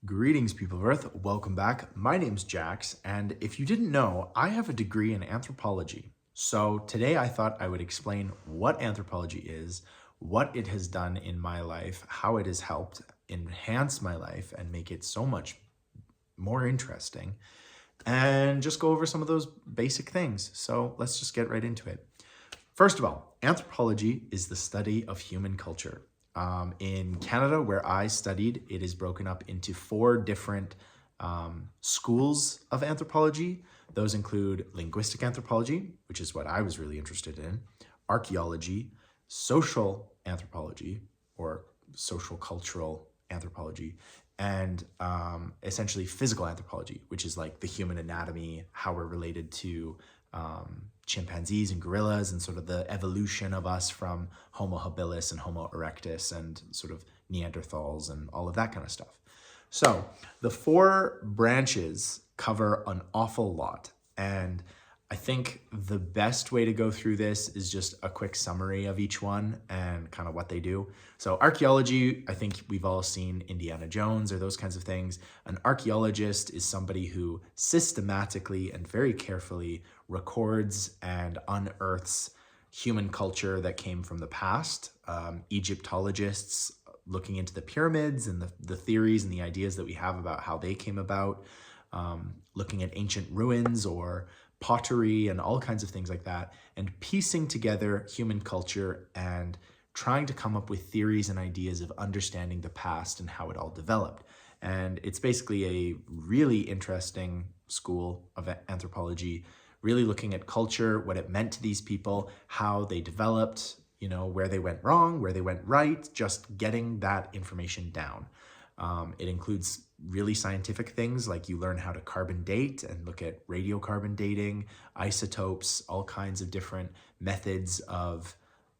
Greetings, people of Earth. Welcome back. My name's Jax, and if you didn't know, I have a degree in anthropology. So today I thought I would explain what anthropology is, what it has done in my life, how it has helped enhance my life and make it so much more interesting, and just go over some of those basic things. So let's just get right into it. First of all, anthropology is the study of human culture. In Canada, where I studied, it is broken up into four different schools of anthropology. Those include linguistic anthropology, which is what I was really interested in, archaeology, social anthropology, or social cultural anthropology, and essentially physical anthropology, which is like the human anatomy, how we're related to chimpanzees and gorillas, and sort of the evolution of us from Homo habilis and Homo erectus and sort of Neanderthals and all of that kind of stuff. So the four branches cover an awful lot. And I think the best way to go through this is just a quick summary of each one and kind of what they do. So archaeology, I think we've all seen Indiana Jones or those kinds of things. An archaeologist is somebody who systematically and very carefully records and unearths human culture that came from the past. Egyptologists looking into the pyramids and the theories and the ideas that we have about how they came about, looking at ancient ruins or pottery and all kinds of things like that, and piecing together human culture and trying to come up with theories and ideas of understanding the past and how it all developed. And it's basically a really interesting school of anthropology, really looking at culture, what it meant to these people, how they developed, where they went wrong, where they went right, just getting that information down. It includes really scientific things like you learn how to carbon date and look at radiocarbon dating, isotopes, all kinds of different methods of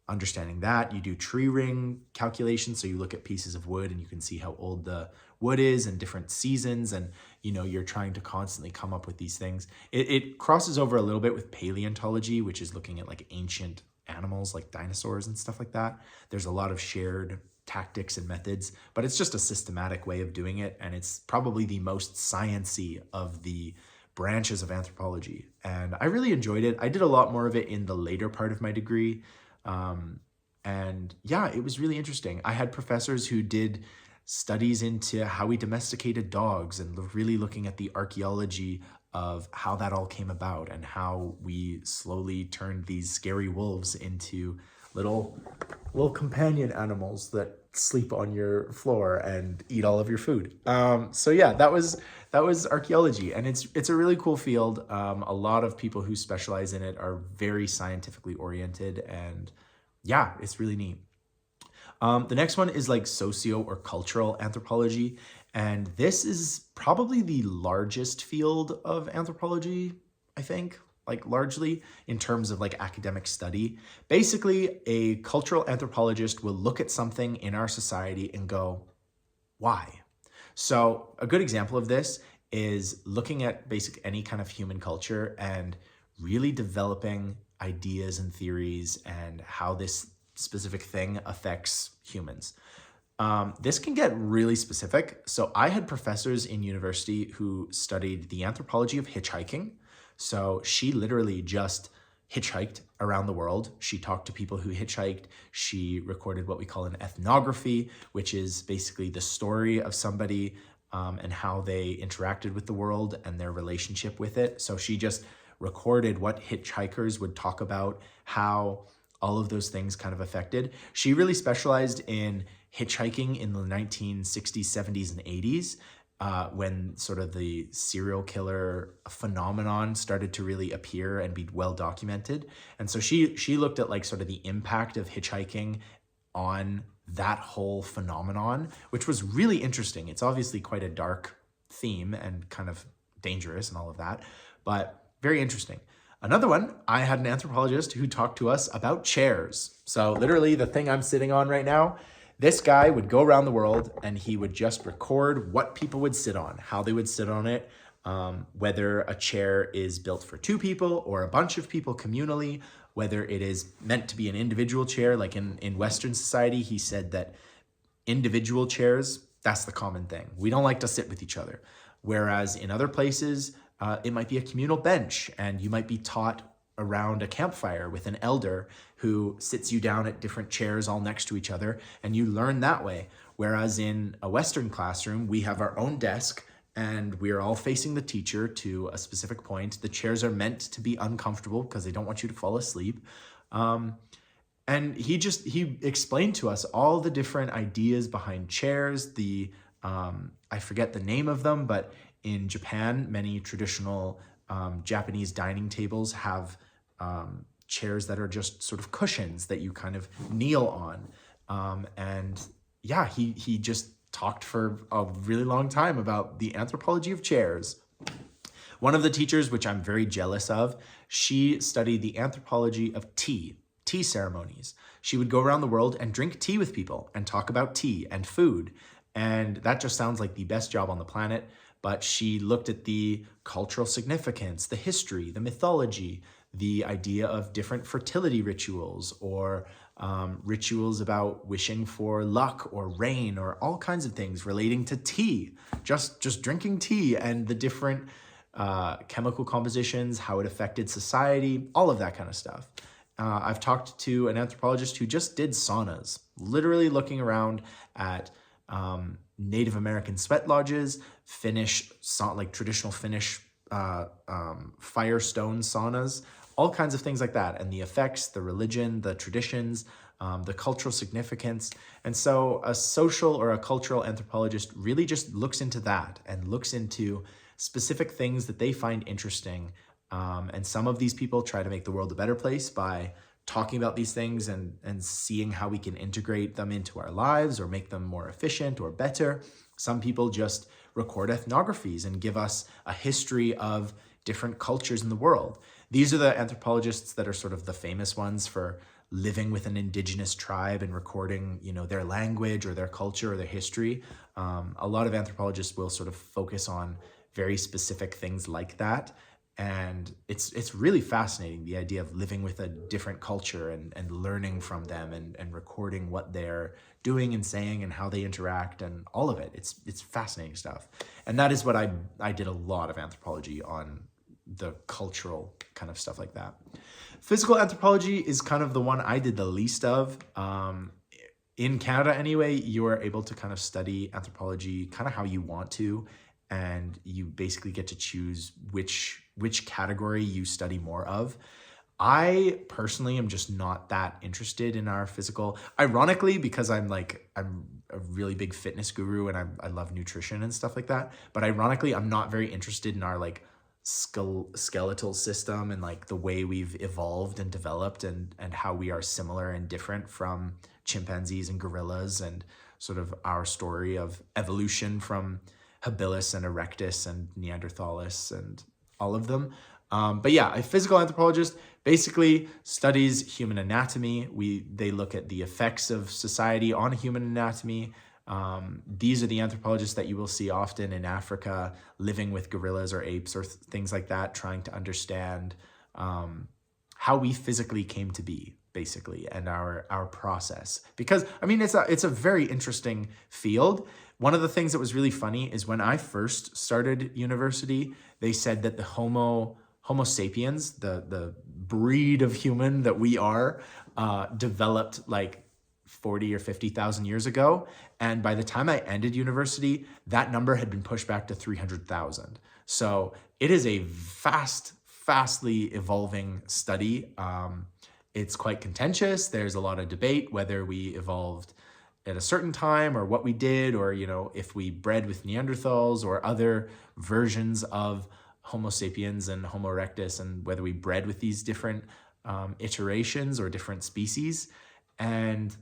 understanding that. You do tree ring calculations, so you look at pieces of wood and you can see how old the wood is and different seasons, and you're trying to constantly come up with these things. It crosses over a little bit with paleontology, which is looking at like ancient animals like dinosaurs and stuff like that. There's a lot of shared tactics and methods, but it's just a systematic way of doing it, and it's probably the most science-y of the branches of anthropology. And I really enjoyed it. I did a lot more of it in the later part of my degree. And yeah, it was really interesting. I had professors who did studies into how we domesticated dogs and really looking at the archaeology of how that all came about and how we slowly turned these scary wolves into little companion animals that sleep on your floor and eat all of your food. So yeah, that was archaeology, and it's a really cool field. A lot of people who specialize in it are very scientifically oriented, and yeah, it's really neat. The next one is like socio or cultural anthropology, and this is probably the largest field of anthropology, I think, like largely in terms of like academic study. Basically, a cultural anthropologist will look at something in our society and go, why? So a good example of this is looking at any kind of human culture and really developing ideas and theories and how this specific thing affects humans. This can get really specific. So I had professors in university who studied the anthropology of hitchhiking. So she literally just hitchhiked around the world. She talked to people who hitchhiked. She recorded what we call an ethnography, which is basically the story of somebody and how they interacted with the world and their relationship with it. So she just recorded what hitchhikers would talk about, how all of those things kind of affected. She really specialized in hitchhiking in the 1960s, 70s, and 80s. When sort of the serial killer phenomenon started to really appear and be well documented. And so she looked at like sort of the impact of hitchhiking on that whole phenomenon, which was really interesting. It's obviously quite a dark theme and kind of dangerous and all of that, but very interesting. Another one, I had an anthropologist who talked to us about chairs. So literally the thing I'm sitting on right now, this guy would go around the world and he would just record what people would sit on, how they would sit on it, whether a chair is built for two people or a bunch of people communally, whether it is meant to be an individual chair. Like in Western society, he said that individual chairs That's the common thing. We don't like to sit with each other. Whereas in other places, it might be a communal bench, and you might be taught around a campfire with an elder who sits you down at different chairs all next to each other, and you learn that way. Whereas in a Western classroom, we have our own desk and we are all facing the teacher to a specific point. The chairs are meant to be uncomfortable because they don't want you to fall asleep. And he explained to us all the different ideas behind chairs. I forget the name of them, but in Japan, many traditional Japanese dining tables have chairs that are just sort of cushions that you kind of kneel on. And yeah, he just talked for a really long time about the anthropology of chairs. One of the teachers, which I'm very jealous of, she studied the anthropology of tea ceremonies. She would go around the world and drink tea with people and talk about tea and food. And that just sounds like the best job on the planet. But she looked at the cultural significance, the history, the mythology, the idea of different fertility rituals, or rituals about wishing for luck or rain, or all kinds of things relating to tea, just drinking tea, and the different chemical compositions, how it affected society, all of that kind of stuff. I've talked to an anthropologist who just did saunas, literally looking around at Native American sweat lodges, traditional Finnish firestone saunas, all kinds of things like that, and the effects, the religion, the traditions, the cultural significance. And so a social or a cultural anthropologist really just looks into that and looks into specific things that they find interesting. And some of these people try to make the world a better place by talking about these things and seeing how we can integrate them into our lives or make them more efficient or better. Some people just record ethnographies and give us a history of different cultures in the world. These are the anthropologists that are sort of the famous ones for living with an indigenous tribe and recording, their language or their culture or their history. A lot of anthropologists will sort of focus on very specific things like that. And it's really fascinating, the idea of living with a different culture and learning from them and recording what they're doing and saying and how they interact and all of it. It's fascinating stuff. And that is what I did a lot of anthropology on, the cultural kind of stuff like that. Physical anthropology is kind of the one I did the least of. In Canada anyway, you are able to kind of study anthropology kind of how you want to. And you basically get to choose which category you study more of. I personally am just not that interested in our physical, ironically, because I'm a really big fitness guru and I love nutrition and stuff like that. But ironically, I'm not very interested in our skeletal system and the way we've evolved and developed and how we are similar and different from chimpanzees and gorillas, and sort of our story of evolution from habilis and erectus and Neanderthalis and all of them. But yeah, a physical anthropologist basically studies human anatomy. They look at the effects of society on human anatomy. These are the anthropologists that you will see often in Africa, living with gorillas or apes or things like that, trying to understand how we physically came to be, basically, and our process. Because it's a very interesting field. One of the things that was really funny is when I first started university, they said that the Homo sapiens, the breed of human that we are, developed 40 or 50,000 years ago. And by the time I ended university, that number had been pushed back to 300,000. So it is a fastly evolving study. It's quite contentious. There's a lot of debate whether we evolved at a certain time or what we did, or, if we bred with Neanderthals or other versions of Homo sapiens and Homo erectus, and whether we bred with these different iterations or different species. And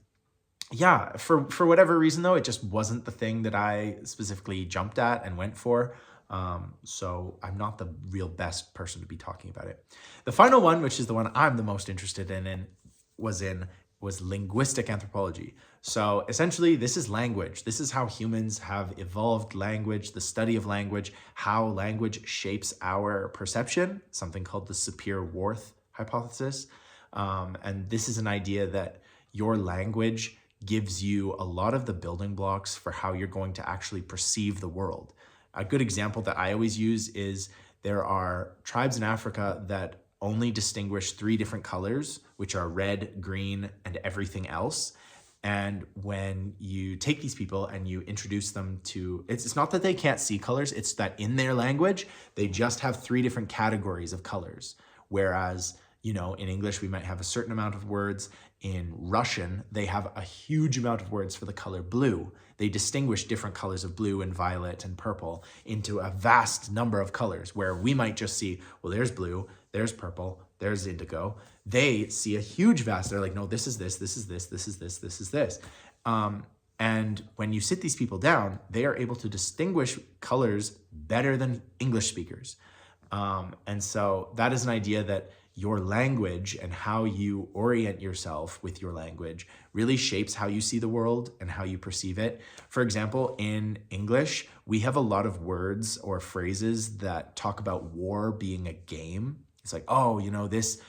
yeah, for whatever reason, though, it just wasn't the thing that I specifically jumped at and went for. So I'm not the real best person to be talking about it. The final one, which is the one I'm the most interested in, was linguistic anthropology. So essentially, this is language. This is how humans have evolved language, the study of language, how language shapes our perception, something called the Sapir-Whorf hypothesis. And this is an idea that your language gives you a lot of the building blocks for how you're going to actually perceive the world. A good example that I always use is there are tribes in Africa that only distinguish three different colors, which are red, green, and everything else. And when you take these people and you introduce them to, it's not that they can't see colors, it's that in their language, they just have three different categories of colors. Whereas, in English, we might have a certain amount of words. In Russian, they have a huge amount of words for the color blue. They distinguish different colors of blue and violet and purple into a vast number of colors, where we might just see, well, there's blue, there's purple, there's indigo. They see a huge vast, they're like, no, this is this, this is this, this is this, this is this. And when you sit these people down, they are able to distinguish colors better than English speakers. And so that is an idea that your language and how you orient yourself with your language really shapes how you see the world and how you perceive it. For example, in English, we have a lot of words or phrases that talk about war being a game. It's like, oh, this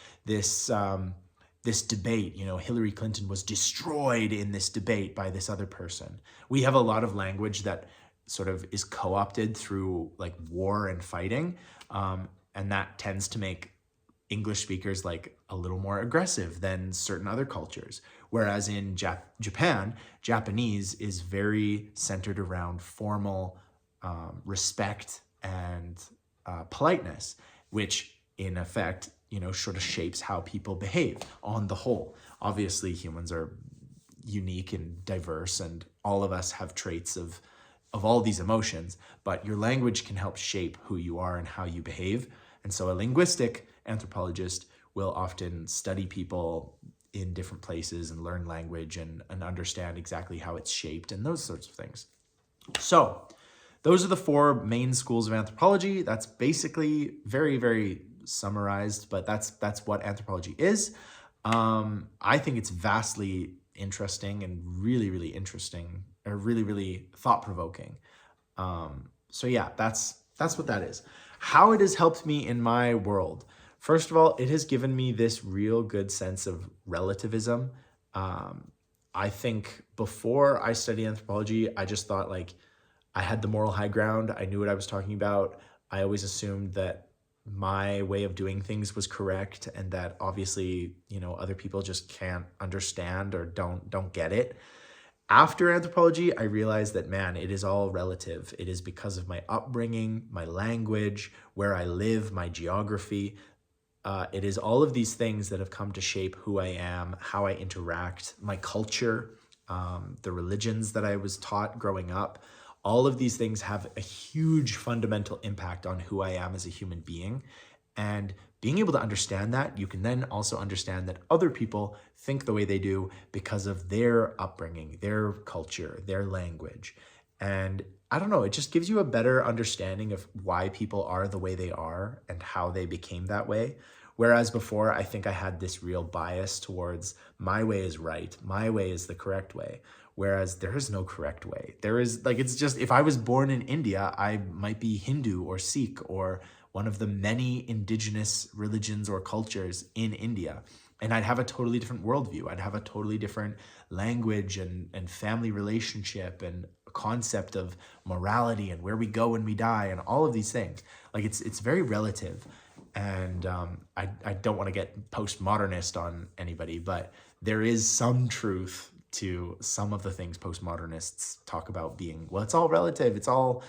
debate, Hillary Clinton was destroyed in this debate by this other person. We have a lot of language that sort of is co-opted through like war and fighting. And that tends to make English speakers like a little more aggressive than certain other cultures. Whereas in Japan, Japanese is very centered around formal respect and politeness, which in effect, sort of shapes how people behave on the whole. Obviously, humans are unique and diverse, and all of us have traits of all these emotions, but your language can help shape who you are and how you behave. And so a linguistic anthropologist will often study people in different places and learn language and understand exactly how it's shaped and those sorts of things. So those are the four main schools of anthropology. That's basically very, very summarized, but that's what anthropology is. I think it's vastly interesting and really, really interesting, or really, really thought-provoking. So yeah, that's what that is. How it has helped me in my world. First of all, it has given me this real good sense of relativism. I think before I studied anthropology, I just thought like I had the moral high ground. I knew what I was talking about. I always assumed that my way of doing things was correct, and that obviously, other people just can't understand or don't get it. After anthropology, I realized that, man, it is all relative. It is because of my upbringing, my language, where I live, my geography. It is all of these things that have come to shape who I am, how I interact, my culture, the religions that I was taught growing up. All of these things have a huge fundamental impact on who I am as a human being. And being able to understand that, you can then also understand that other people think the way they do because of their upbringing, their culture, their language. And I don't know, it just gives you a better understanding of why people are the way they are and how they became that way. Whereas before, I think I had this real bias towards my way is right, my way is the correct way. Whereas there is no correct way. There is it's just, if I was born in India, I might be Hindu or Sikh or one of the many indigenous religions or cultures in India. And I'd have a totally different worldview. I'd have a totally different language and family relationship and concept of morality and where we go when we die and all of these things. Like it's very relative. And I don't want to get postmodernist on anybody, but there is some truth to some of the things postmodernists talk about being, well, it's all relative. It's all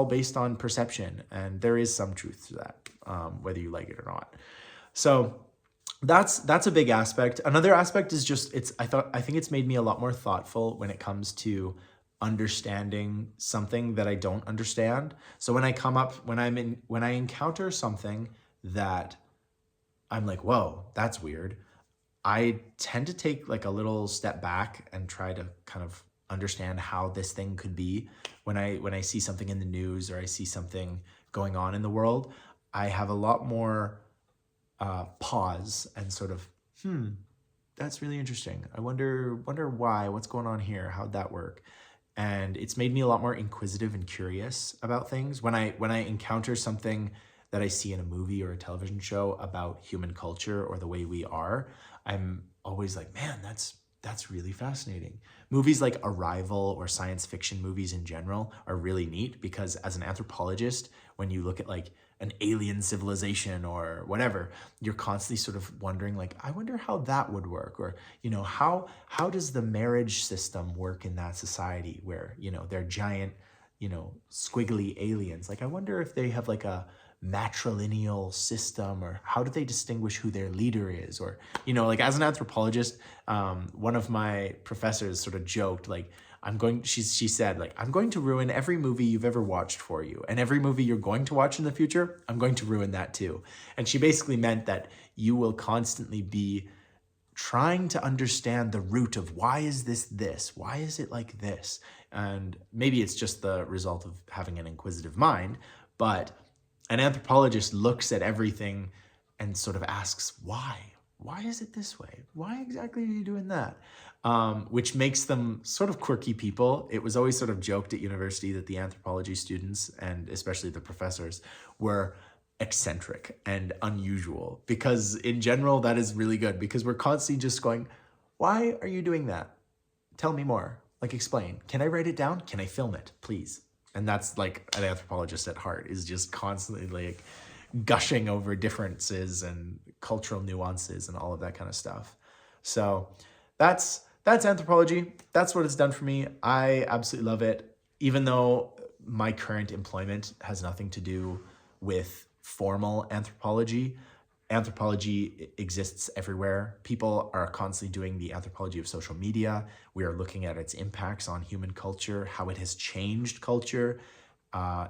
based on perception. And there is some truth to that, whether you like it or not. So that's a big aspect. Another aspect is just, I think it's made me a lot more thoughtful when it comes to understanding something that I don't understand. So when I encounter something that I'm like, whoa, that's weird, I tend to take like a little step back and try to kind of understand how this thing could be. When I see something in the news or I see something going on in the world, I have a lot more pause and sort of, that's really interesting. I wonder why, what's going on here? How'd that work? And it's made me a lot more inquisitive and curious about things. When I encounter something that I see in a movie or a television show about human culture or the way we are, I'm always like, man, that's That's really fascinating. Movies like Arrival or science fiction movies in general are really neat because as an anthropologist, when you look at like an alien civilization or whatever, you're constantly sort of wondering like, I wonder how that would work, or, you know, how does the marriage system work in that society where, you know, they're giant, you know, squiggly aliens. Like, I wonder if they have like a matrilineal system, or how do they distinguish who their leader is? Or, you know, like as an anthropologist, one of my professors sort of joked, like, she said, like, I'm going to ruin every movie you've ever watched for you. And every movie you're going to watch in the future, I'm going to ruin that too. And she basically meant that you will constantly be trying to understand the root of why is this? Why is it like this? And maybe it's just the result of having an inquisitive mind, but an anthropologist looks at everything and sort of asks, why? Why is it this way? Why exactly are you doing that? Which makes them sort of quirky people. It was always sort of joked at university that the anthropology students, and especially the professors, were eccentric and unusual, because in general, that is really good, because we're constantly just going, why are you doing that? Tell me more. Like, explain. Can I write it down? Can I film it, please? And that's like an anthropologist at heart, is just constantly like gushing over differences and cultural nuances and all of that kind of stuff. So that's anthropology. That's what it's done for me. I absolutely love it. Even though my current employment has nothing to do with formal anthropology, anthropology exists everywhere. People are constantly doing the anthropology of social media. We are looking at its impacts on human culture, how it has changed culture,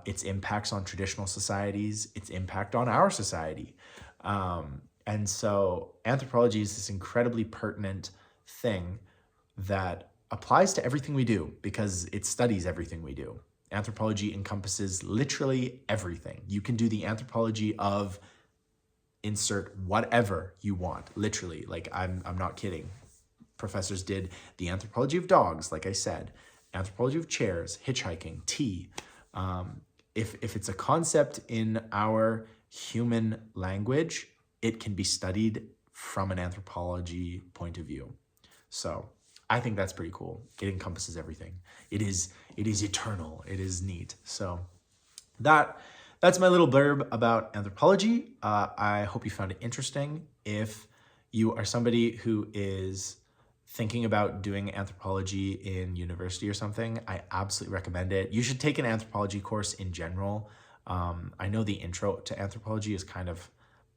its impacts on traditional societies, its impact on our society. And so anthropology is this incredibly pertinent thing that applies to everything we do because it studies everything we do. Anthropology encompasses literally everything. You can do the anthropology of insert whatever you want, literally. Like, I'm not kidding. Professors did the anthropology of dogs, like I said, anthropology of chairs, hitchhiking, tea. If it's a concept in our human language, it can be studied from an anthropology point of view. So I think that's pretty cool. It encompasses everything. It is eternal. It is neat. So that's my little blurb about anthropology. I hope you found it interesting. If you are somebody who is thinking about doing anthropology in university or something, I absolutely recommend it. You should take an anthropology course in general. I know the intro to anthropology is kind of,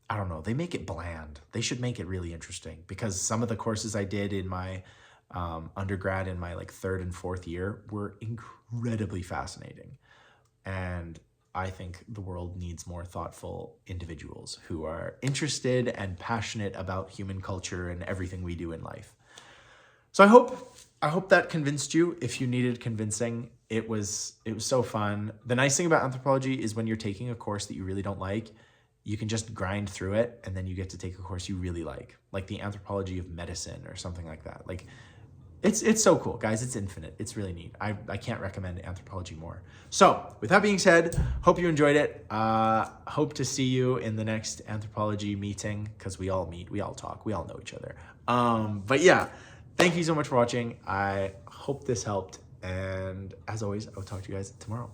I don't know, they make it bland. They should make it really interesting, because some of the courses I did in my undergrad in my like third and fourth year were incredibly fascinating. And I think the world needs more thoughtful individuals who are interested and passionate about human culture and everything we do in life. So I hope that convinced you. If you needed convincing, it was so fun. The nice thing about anthropology is when you're taking a course that you really don't like, you can just grind through it and then you get to take a course you really like the anthropology of medicine or something like that. Like, it's so cool, guys. It's infinite. It's really neat. I can't recommend anthropology more. So with that being said, hope you enjoyed it. Hope to see you in the next anthropology meeting, because we all meet, we all talk, we all know each other. But yeah, thank you so much for watching. I hope this helped. And as always, I'll talk to you guys tomorrow.